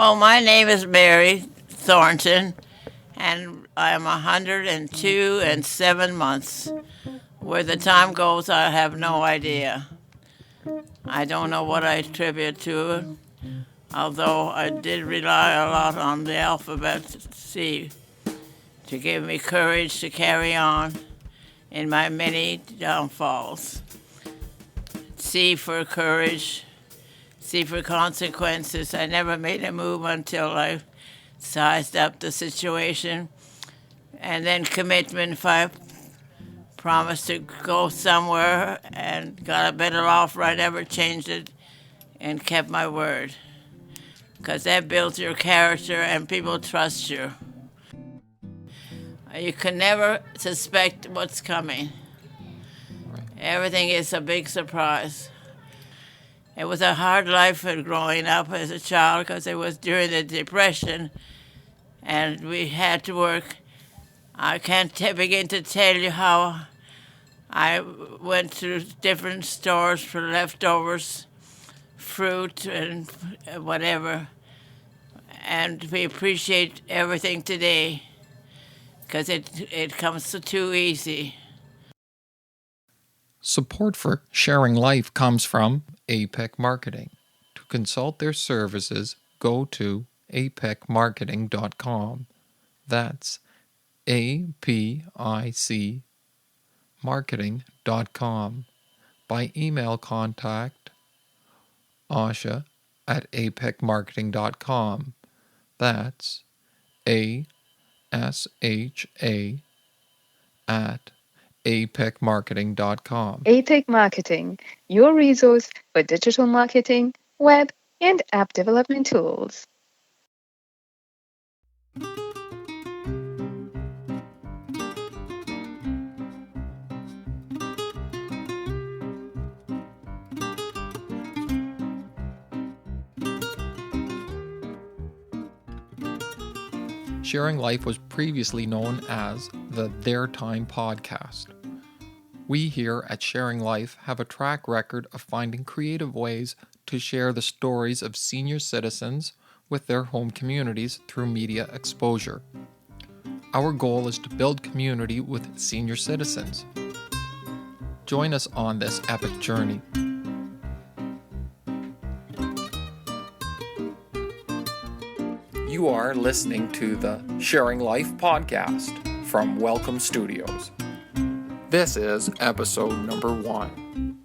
Well, my name is Mary Thornton, and I'm 102 and 7 months. Where the time goes, I have no idea. I don't know what I attribute to it, although I did rely a lot on the alphabet C to give me courage to carry on in my many downfalls. C for courage, C for consequences. I never made a move until I sized up the situation. And then commitment, if I promised to go somewhere and got a better offer, I never changed it and kept my word. Because that builds your character and people trust you. You can never suspect what's coming. Everything is a big surprise. It was a hard life growing up as a child because it was during the Depression and we had to work. I can't begin to tell you how I went to different stores for leftovers, fruit and whatever. And we appreciate everything today because it comes too easy. Support for Sharing Life comes from APEC Marketing. To consult their services, go to apecmarketing.com. That's APIC marketing.com. By email, contact Asha at apecmarketing.com. That's ASHA at apecmarketing.com. APEC Marketing, your resource for digital marketing, web, and app development tools. Sharing Life was previously known as the Their Time Podcast. We here at Sharing Life have a track record of finding creative ways to share the stories of senior citizens with their home communities through media exposure. Our goal is to build community with senior citizens. Join us on this epic journey. You are listening to the Sharing Life podcast from Welcome Studios. This is episode number 1.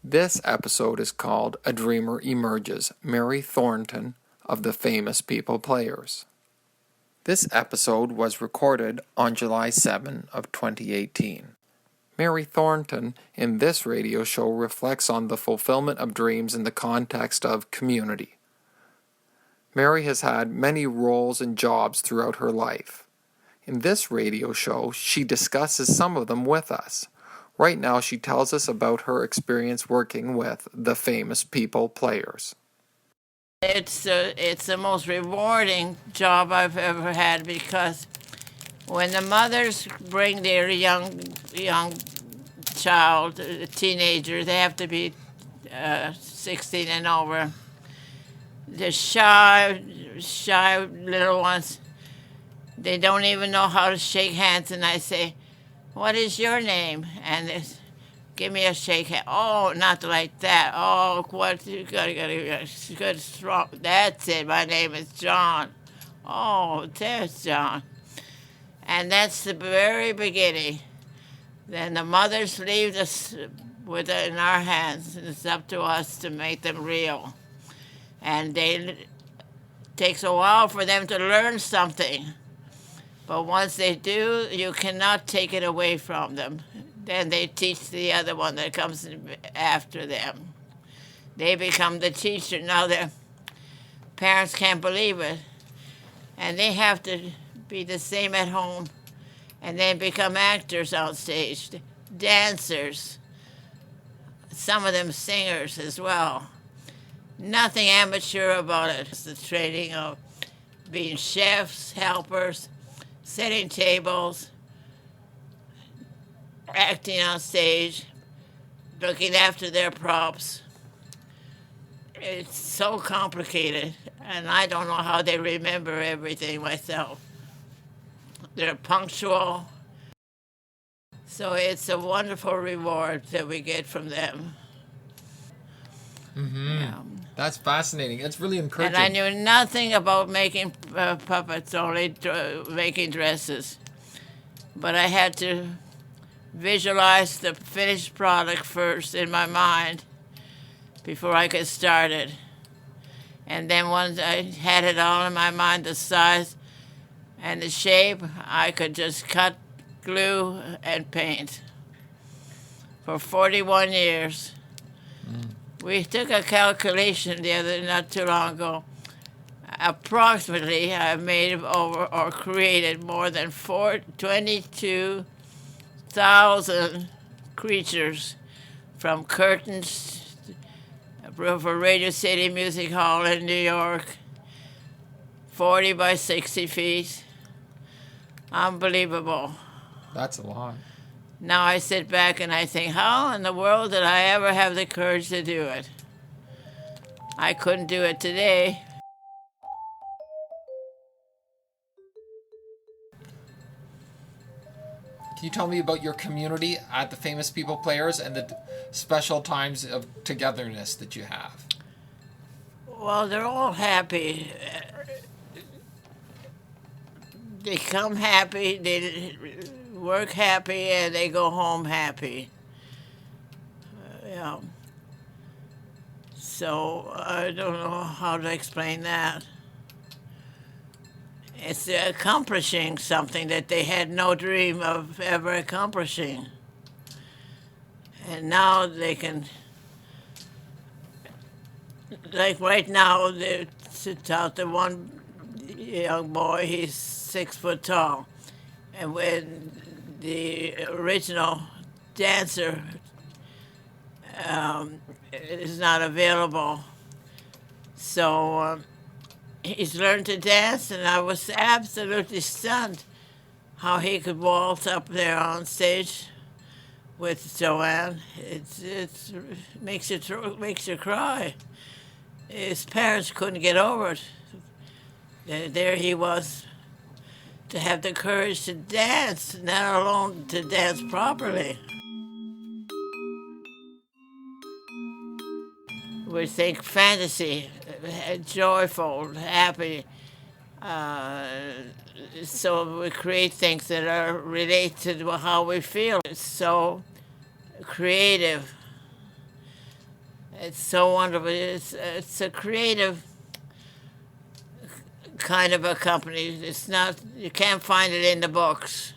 This episode is called A Dreamer Emerges, Mary Thornton of the Famous People Players. This episode was recorded on July 7 of 2018. Mary Thornton in this radio show reflects on the fulfillment of dreams in the context of community. Mary has had many roles and jobs throughout her life. In this radio show, she discusses some of them with us. Right now, she tells us about her experience working with the Famous People Players. It's the most rewarding job I've ever had because when the mothers bring their young child, a teenager, they have to be 16 and over. The shy little ones, they don't even know how to shake hands. And I say, "What is your name?" And they give me a shake hand. "Oh, not like that. Oh, what? You gotta good, strong. That's it. My name is John." "Oh, there's John." And that's the very beginning. Then the mothers leave us with it in our hands, and it's up to us to make them real. And it takes a while for them to learn something. But once they do, you cannot take it away from them. Then they teach the other one that comes after them. They become the teacher. Now their parents can't believe it. And they have to be the same at home. And they become actors on stage, dancers, some of them singers as well. Nothing amateur about it. It's the training of being chefs, helpers, setting tables, acting on stage, looking after their props. It's so complicated. And I don't know how they remember everything myself. They're punctual. So it's a wonderful reward that we get from them. Mm-hmm. Yeah. That's fascinating. It's really encouraging. And I knew nothing about making puppets, only making dresses. But I had to visualize the finished product first in my mind before I could start it. And then once I had it all in my mind, the size and the shape, I could just cut, glue, and paint. For 41 years. We took a calculation not too long ago. Approximately, I made over or created more than 22,000 creatures, from curtains for Radio City Music Hall in New York, 40 by 60 feet. Unbelievable. That's a lot. Now I sit back and I think, how in the world did I ever have the courage to do it? I couldn't do it today. Can you tell me about your community at the Famous People Players and the special times of togetherness that you have? Well, they're all happy. They come happy, they work happy, and they go home happy. Yeah. So I don't know how to explain that. It's accomplishing something that they had no dream of ever accomplishing. And now they can, like right now, they sit out the one young boy, he's 6 foot tall. And when the original dancer is not available, so he's learned to dance, and I was absolutely stunned how he could waltz up there on stage with Joanne. It makes you cry. His parents couldn't get over it. There he was, to have the courage to dance, not alone to dance properly. We think fantasy, joyful, happy. So we create things that are related to how we feel. It's so creative. It's so wonderful. It's a creative kind of a company. It's not, you can't find it in the books.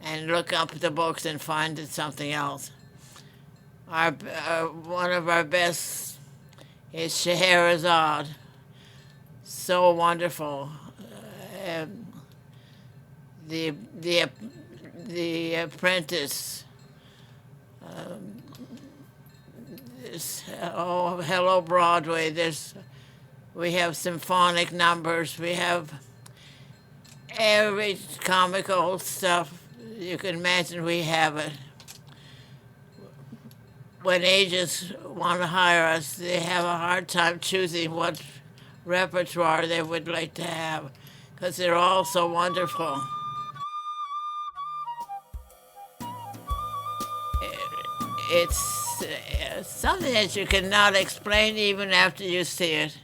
And look up the books and find it something else. One of our best is Scheherazade. So wonderful. The Apprentice. Hello Broadway. We have symphonic numbers. We have every comical stuff you can imagine. We have it. When agents want to hire us, they have a hard time choosing what repertoire they would like to have, because they're all so wonderful. It's something that you cannot explain even after you see it.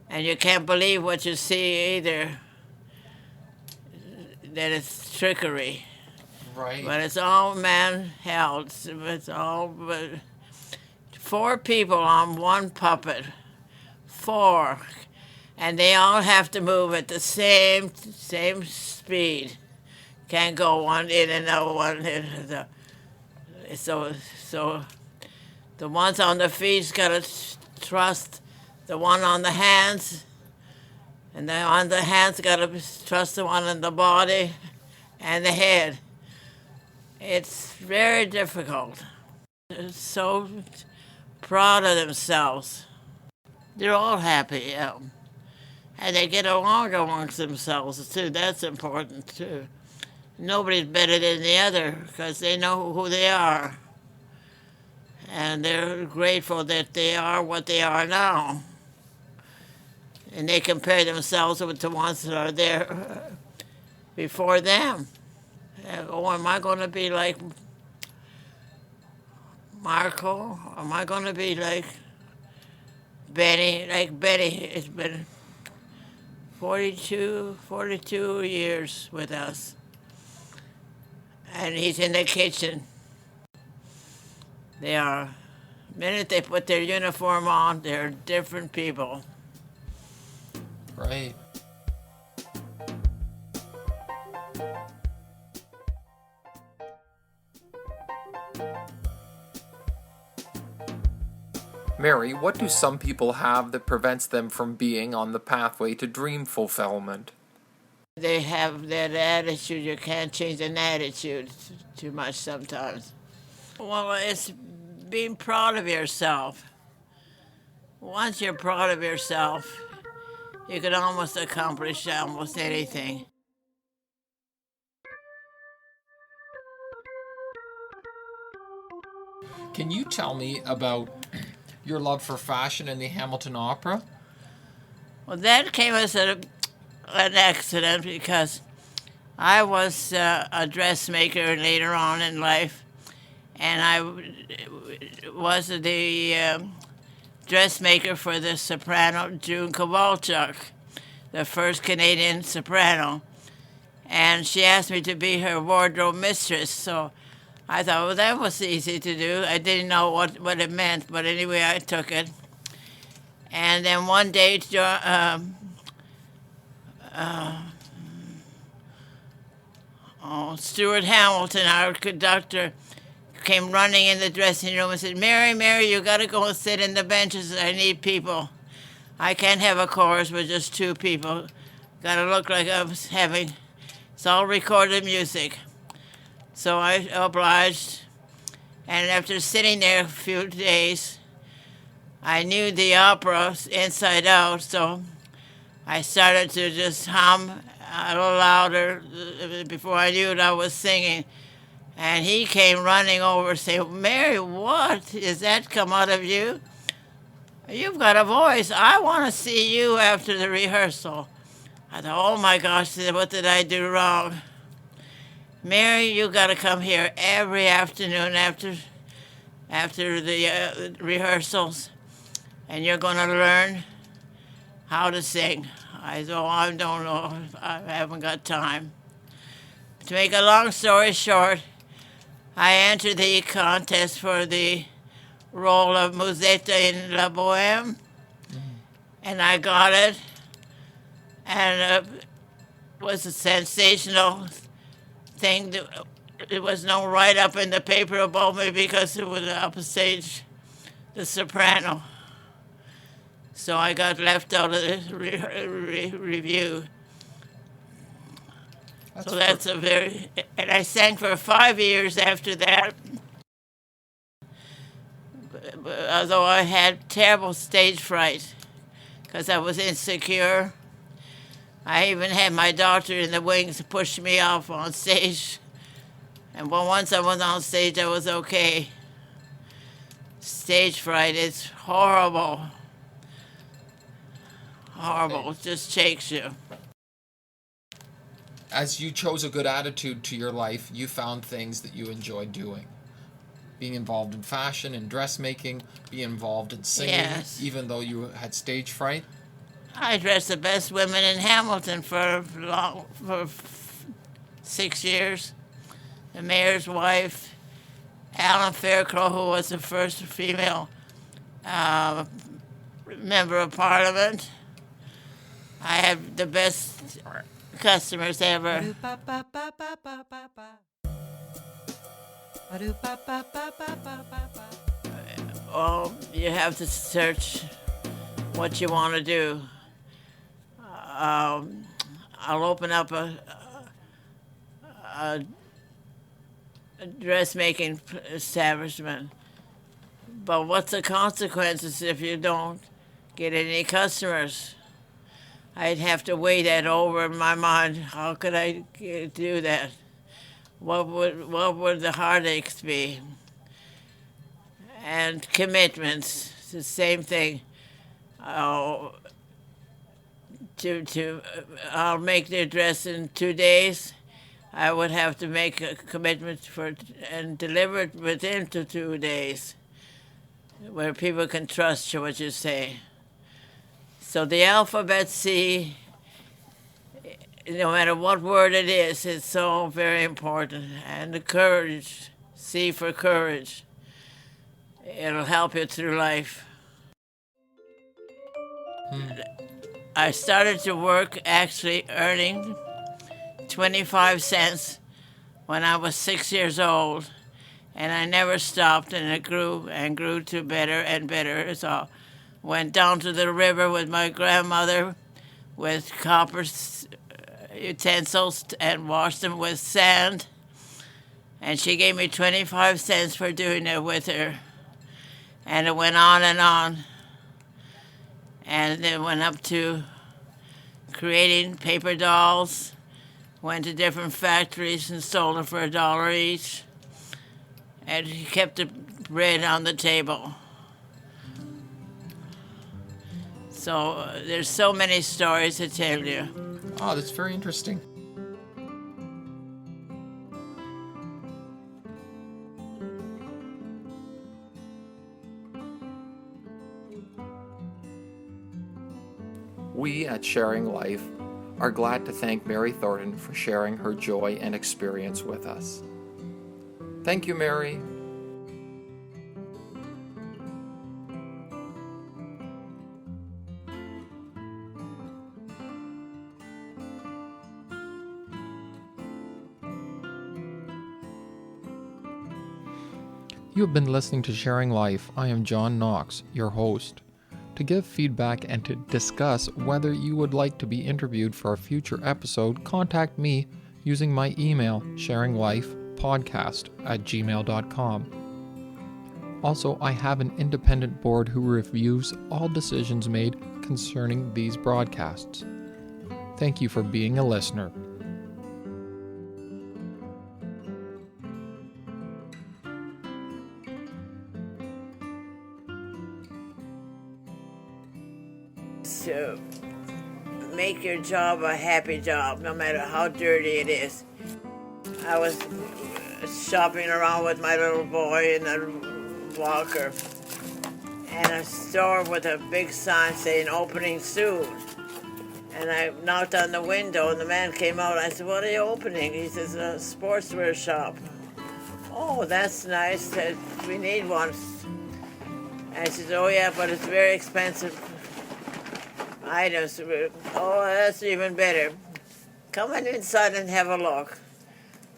And you can't believe what you see either, that it's trickery. Right. But it's all man-held. It's all 4 people on one puppet. 4. And they all have to move at the same speed. Can't go one in and out, one in and out. So the ones on the feet's got to trust the one on the hands, and the on the hands got to trust the one in the body and the head. It's very difficult. They're so proud of themselves. They're all happy, and they get along amongst themselves too. That's important too. Nobody's better than the other because they know who they are, and they're grateful that they are what they are now. And they compare themselves with the ones that are there before them. Oh, am I going to be like Marco? Am I going to be like Benny? Like Betty, it's been 42 years with us. And he's in the kitchen. They are, the minute they put their uniform on, they're different people. Right. Mary, what do some people have that prevents them from being on the pathway to dream fulfillment? They have that attitude. You can't change an attitude too much sometimes. Well, it's being proud of yourself. Once you're proud of yourself, you can almost accomplish almost anything. Can you tell me about your love for fashion and the Hamilton Opera? Well, that came as an accident because I was a dressmaker later on in life, and I was the dressmaker for the soprano June Kowalchuk, the first Canadian soprano. And she asked me to be her wardrobe mistress, so I thought, well, that was easy to do. I didn't know what it meant, but anyway, I took it. And then one day, Stuart Hamilton, our conductor, came running in the dressing room and said, Mary, you got to go and sit in the benches. I need people. I can't have a chorus with just two people. Got to look like I was having, it's all recorded music. So I obliged, and after sitting there a few days, I knew the opera inside out, so I started to just hum a little louder. Before I knew it, I was singing. And he came running over saying, Mary, what? Is that come out of you? You've got a voice. I want to see you after the rehearsal. I thought, oh my gosh, what did I do wrong? Mary, you got to come here every afternoon after the rehearsals, and you're going to learn how to sing. I thought, I don't know. I haven't got time. To make a long story short, I entered the contest for the role of Musetta in La Boheme, and I got it, and it was a sensational thing. There was no write-up in the paper about me because it was upstage the soprano. So I got left out of the review. That's a very... And I sang for 5 years after that. Although I had terrible stage fright because I was insecure. I even had my doctor in the wings push me off on stage. And once I was on stage, I was okay. Stage fright is horrible. Horrible. It just shakes you. As you chose a good attitude to your life, you found things that you enjoyed doing. Being involved in fashion and dressmaking, being involved in singing, yes. Even though you had stage fright. I dressed the best women in Hamilton for 6 years. The mayor's wife, Alan Fairclough, who was the first female member of Parliament. I had the best customers ever. Oh, you have to search what you want to do. I'll open up a dressmaking establishment. But what's the consequences if you don't get any customers? I'd have to weigh that over in my mind. How could I do that? What would the heartaches be? And commitments, it's the same thing. I'll make the address in 2 days. I would have to make a commitment for and deliver it within 2 days, where people can trust you what you say. So the alphabet C, no matter what word it is, it's so very important. And the courage, C for courage. It'll help you through life. I started to work actually earning 25 cents when I was 6 years old, and I never stopped, and it grew and grew to better and better. So went down to the river with my grandmother with copper utensils and washed them with sand, and she gave me 25 cents for doing it with her. And it went on, and then went up to creating paper dolls, went to different factories and sold them for $1 each, and he kept the bread on the table. So there's so many stories to tell you. Oh, that's very interesting. We at Sharing Life are glad to thank Mary Thornton for sharing her joy and experience with us. Thank you, Mary. You have been listening to Sharing Life. I am John Knox, your host. To give feedback and to discuss whether you would like to be interviewed for a future episode, contact me using my email, sharinglifepodcast@gmail.com. Also, I have an independent board who reviews all decisions made concerning these broadcasts. Thank you for being a listener. To make your job a happy job, no matter how dirty it is. I was shopping around with my little boy in a walker, and a store with a big sign saying opening soon. And I knocked on the window, and the man came out. I said, "What are you opening?" He says, "A sportswear shop." "Oh, that's nice. We need one." I said, "Oh yeah, but it's very expensive items." "Oh, that's even better. Come on inside and have a look."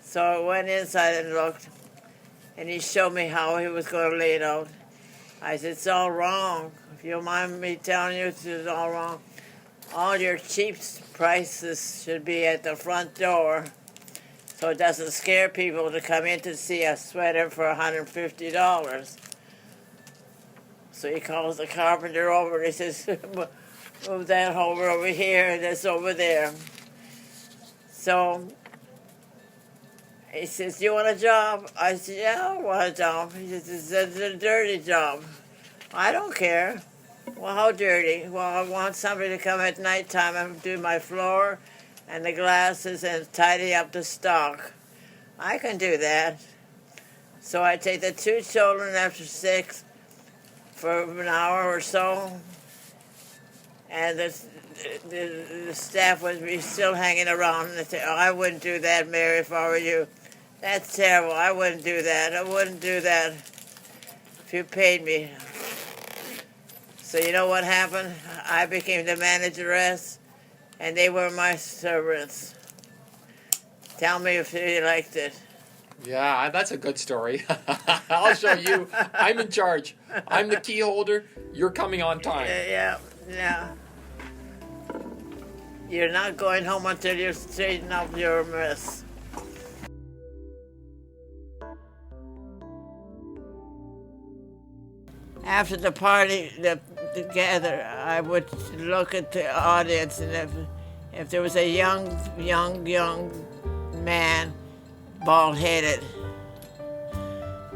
So I went inside and looked, and he showed me how he was going to lay it out. I said, "It's all wrong. If you don't mind me telling you, it's all wrong. All your cheap prices should be at the front door, so it doesn't scare people to come in to see a sweater for $150. So he calls the carpenter over, and he says, "Move that over here, and this over there." So he says, "You want a job?" I said, "Yeah, I want a job." He says, "It's a dirty job." "I don't care." "Well, how dirty?" "Well, I want somebody to come at nighttime and do my floor and the glasses and tidy up the stock." "I can do that." So I take the 2 children after 6 for an hour or so, and the staff would be still hanging around, and they say, "Oh, I wouldn't do that, Mary, if I were you. That's terrible. I wouldn't do that. I wouldn't do that if you paid me." So you know what happened? I became the manageress, and they were my servants. Tell me if you liked it. Yeah, that's a good story. I'll show you. I'm in charge. I'm the key holder. You're coming on time. Yeah. You're not going home until you straighten up your mess. After the party, together, I would look at the audience, and if there was a young man, bald-headed,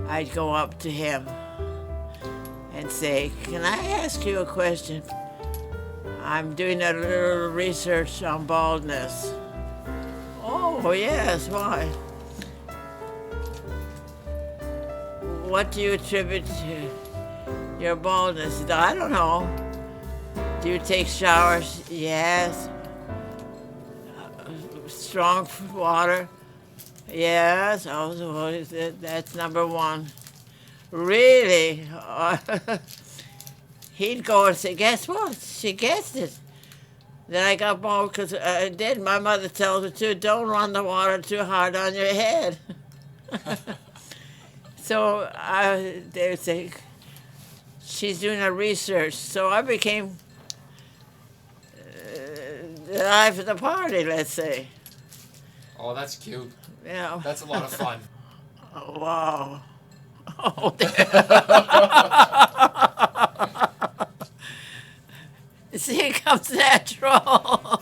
I'd go up to him and say, "Can I ask you a question? I'm doing a little research on baldness. Oh, yes, why? What do you attribute to your baldness? I don't know. Do you take showers? Yes. Strong water? Yes. Oh, that's number one. Really? He'd go and say, guess what? She guessed it. Then I got more because I did. My mother tells me too, don't run the water too hard on your head. So they would say, she's doing a research. So I became the life of the party, let's say. Oh, that's cute. Yeah. That's a lot of fun. Oh, wow. Oh, see, it comes natural.